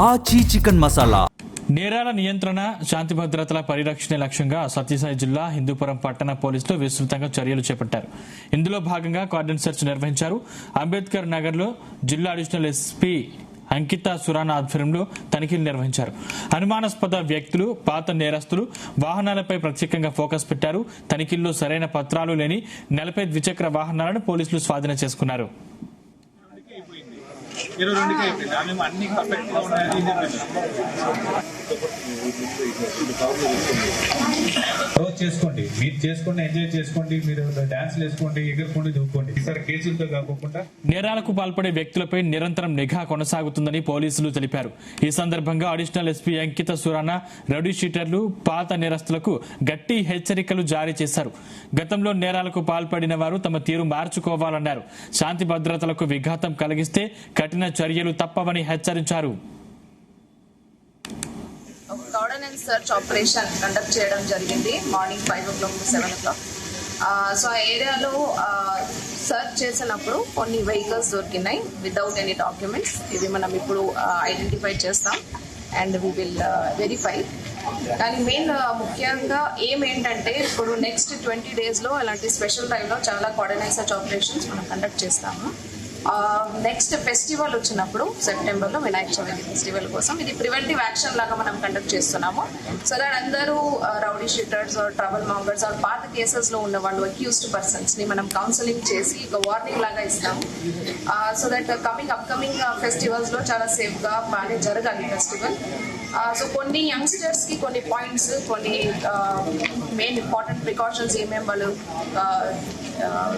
ఆచి చికెన్ మసాలా. నేరాల నియంత్రణ, శాంతి భద్రతల పరిరక్షణ లక్ష్యంగా సత్యసాయి జిల్లా హిందూపురం పట్టణ పోలీసులు విస్తృతంగా చర్యలు చేపట్టారు. ఇందులో భాగంగా కార్డన్ సెర్చ్ నిర్వహించారు. అంబేద్కర్ నగర్ లో జిల్లా అడిషనల్ ఎస్పీ అంకిత సురానా ఆధ్వర్యంలో తనిఖీలు నిర్వహించారు. అనుమానాస్పద వ్యక్తులు, పాత నేరస్తులు, వాహనాలపై ప్రత్యేకంగా ఫోకస్ పెట్టారు. తనిఖీల్లో సరైన పత్రాలు లేని 40 ద్విచక్ర వాహనాలను పోలీసులు స్వాధీనం చేసుకున్నారు. చేసుకోండి, మీరు చేసుకోండి, ఎంజాయ్ చేసుకోండి, మీరు డాన్స్ వేసుకోండి, ఎగురుకోండి, దూకోండి. ఈసారి కేసులతో కాకుండా నేరాలకు పాల్పడే వ్యక్తులపై నిరంతరం నిఘా కొనసాగుతుందని పోలీసులు తెలిపారు. ఈ సందర్భంగా అడిషనల్ ఎస్పీ అంకిత సురానా రౌడీ షీటర్లు, పాత నేరస్తులకు గట్టి హెచ్చరికలు జారీ చేశారు. గతంలో నేరాలకు పాల్పడిన వారు తమ తీరు మార్చుకోవాలన్నారు. శాంతి భద్రతలకు విఘాతం కలిగిస్తే కఠిన చర్యలు తప్పవని హెచ్చరించారు. ఆర్డినెన్స్ సర్చ్ ఆపరేషన్ కండక్ట్ చేయడం జరిగింది morning 5 o'clock to 7 o'clock. So ఆ ఏరియాలో సర్చ్ చేసినప్పుడు కొన్ని వెహికల్స్ దొరికినాయి వితౌట్ ఎనీ డాక్యుమెంట్స్. ఇవి మనం ఇప్పుడు ఐడెంటిఫై చేస్తాం అండ్ వీ విల్ వెరిఫై. కానీ మెయిన్ ముఖ్యంగా ఏంటంటే ఇప్పుడు నెక్స్ట్ 20 daysలో అలాంటి స్పెషల్ టైంలో చాలా ఆర్డినెన్స్ సర్చ్ ఆపరేషన్స్ మనం కండక్ట్ చేస్తాము. నెక్స్ట్ ఫెస్టివల్ వచ్చినప్పుడు సెప్టెంబర్లో వినాయక చవితి ఫెస్టివల్ కోసం ఇది ప్రివెంటివ్ యాక్షన్ లాగా మనం కండక్ట్ చేస్తున్నాము. సో దట్ అందరూ రౌడీ షీటర్స్ ట్రబుల్ మాంగర్స్ పాత కేసెస్లో ఉన్న వాళ్ళు అక్యూజ్డ్ పర్సన్స్ని మనం కౌన్సిలింగ్ చేసి ఒక వార్నింగ్ లాగా ఇస్తాము. సో దట్ అప్కమింగ్ ఫెస్టివల్స్లో చాలా సేఫ్గా బాగానే జరగాలి ఫెస్టివల్. సో కొన్ని యంగ్స్టర్స్కి కొన్ని పాయింట్స్, కొన్ని మెయిన్ ఇంపార్టెంట్ ప్రికాషన్స్ ఏమేమి వాళ్ళు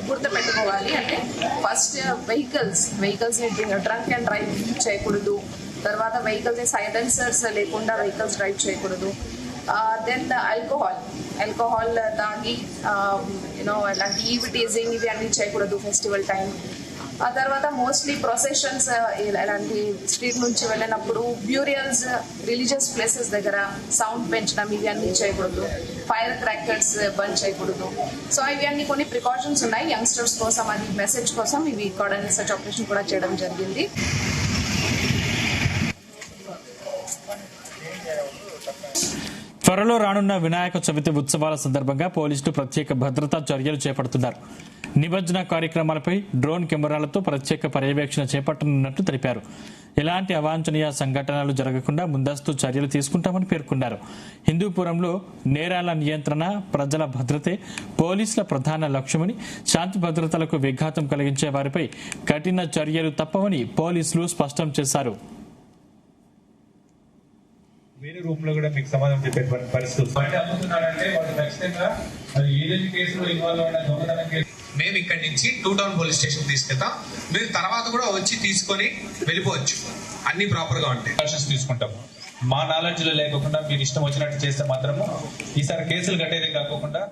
గుర్తుపెట్టుకోవాలి అంటే, ఫస్ట్ వెహికల్స్ని డ్రంక్ అండ్ డ్రైవ్ చేయకూడదు. తర్వాత వెహికల్స్ని సైలెన్సర్స్ లేకుండా వెహికల్స్ డ్రైవ్ చేయకూడదు. దెన్ ఆల్కహాల్ తాగి ఇలాంటి ఈవ్ టీజింగ్ ఇవి అన్నీ చేయకూడదు ఫెస్టివల్ టైం. ఆ తర్వాత మోస్ట్లీ ప్రొసెషన్స్ ఇలాంటి స్ట్రీట్ నుంచి వెళ్ళినప్పుడు బ్యూరియల్స్, రిలీజియస్ ప్లేసెస్ దగ్గర సౌండ్ పెంచడం ఇవి అన్నీ చేయకూడదు. ఫైర్ క్రాకర్స్ బంద్ చేయకూడదు. సో ఇవి అన్ని కొన్ని ప్రికాషన్స్ ఉన్నాయి యంగ్స్టర్స్ కోసం. అది మెసేజ్ కోసం ఇవి ఆర్డినెన్స్ సర్చ్ ఆపరేషన్ కూడా చేయడం జరిగింది. త్వరలో రానున్న వినాయక చవితి ఉత్సవాల సందర్భంగా పోలీసులు ప్రత్యేక భద్రతా చర్యలు చేపడుతున్నారు. నిమజ్జన కార్యక్రమాలపై డ్రోన్ కెమెరాలతో ప్రత్యేక పర్యవేక్షణ చేపట్టనున్నట్లు తెలిపారు. ఎలాంటి అవాంఛనీయ సంఘటనలు జరగకుండా ముందస్తు చర్యలు తీసుకుంటామని పేర్కొన్నారు. హిందూపురంలో నేరాల నియంత్రణ, ప్రజల భద్రతే పోలీసుల ప్రధాన లక్ష్యమని, శాంతి భద్రతలకు విఘాతం కలిగించే వారిపై కఠిన చర్యలు తప్పవని పోలీసులు స్పష్టం చేశారు. వేరే రూమ్ లో కూడా మీకు సమాధానం చెప్పే పరిస్థితి అమ్ముతున్నారంటే వాళ్ళు ఖచ్చితంగా ఏదైతే కేసులో ఇన్వాల్వ్ అయిన దొంగతనం కేసు మేము ఇక్కడి నుంచి 2 Town పోలీస్ స్టేషన్ తీసుకెళ్తాం. మీరు తర్వాత కూడా వచ్చి తీసుకొని వెళ్ళిపోవచ్చు, అన్ని ప్రాపర్ గా ఉంటాయి. యాక్షన్స్ తీసుకుంటాము. మా నాలెడ్జ్ లో లేకుండా మీరు ఇష్టం వచ్చినట్టు చేస్తే మాత్రము ఈసారి కేసులు కట్టేదే కాకుండా